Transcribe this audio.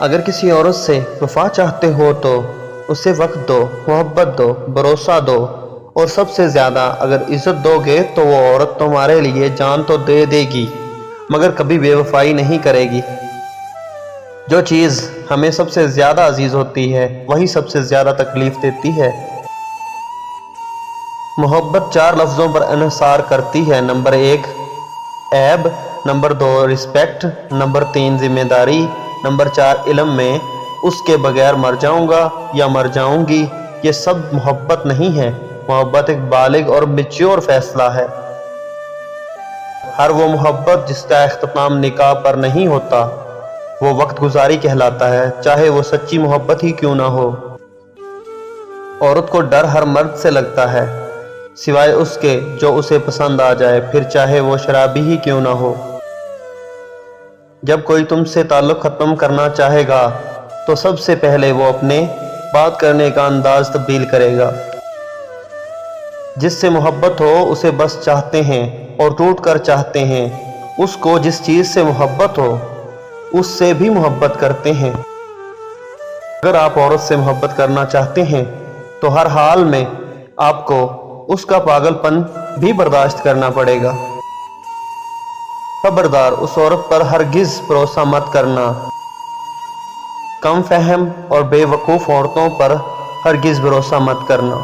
اگر کسی عورت سے وفا چاہتے ہو تو اسے وقت دو، محبت دو، بھروسہ دو، اور سب سے زیادہ اگر عزت دو گے تو وہ عورت تمہارے لیے جان تو دے دے گی مگر کبھی بے وفائی نہیں کرے گی۔ جو چیز ہمیں سب سے زیادہ عزیز ہوتی ہے وہی سب سے زیادہ تکلیف دیتی ہے۔ محبت 4 لفظوں پر انحصار کرتی ہے: نمبر 1 عیب، نمبر 2 رسپیکٹ، نمبر 3 ذمہ داری، نمبر 4 علم میں اس کے بغیر مر جاؤں گا یا مر جاؤں گی۔ یہ سب محبت نہیں ہے، محبت ایک بالغ اور میچور فیصلہ ہے۔ ہر وہ محبت جس کا اختتام نکاح پر نہیں ہوتا وہ وقت گزاری کہلاتا ہے، چاہے وہ سچی محبت ہی کیوں نہ ہو۔ عورت کو ڈر ہر مرد سے لگتا ہے سوائے اس کے جو اسے پسند آ جائے، پھر چاہے وہ شرابی ہی کیوں نہ ہو۔ جب کوئی تم سے تعلق ختم کرنا چاہے گا تو سب سے پہلے وہ اپنے بات کرنے کا انداز تبدیل کرے گا۔ جس سے محبت ہو اسے بس چاہتے ہیں اور ٹوٹ کر چاہتے ہیں، اس کو جس چیز سے محبت ہو اس سے بھی محبت کرتے ہیں۔ اگر آپ عورت سے محبت کرنا چاہتے ہیں تو ہر حال میں آپ کو اس کا پاگل پن بھی برداشت کرنا پڑے گا۔ خبردار، اس عورت پر ہرگز بھروسہ مت کرنا۔ کم فہم اور بے وقوف عورتوں پر ہرگز بھروسہ مت کرنا۔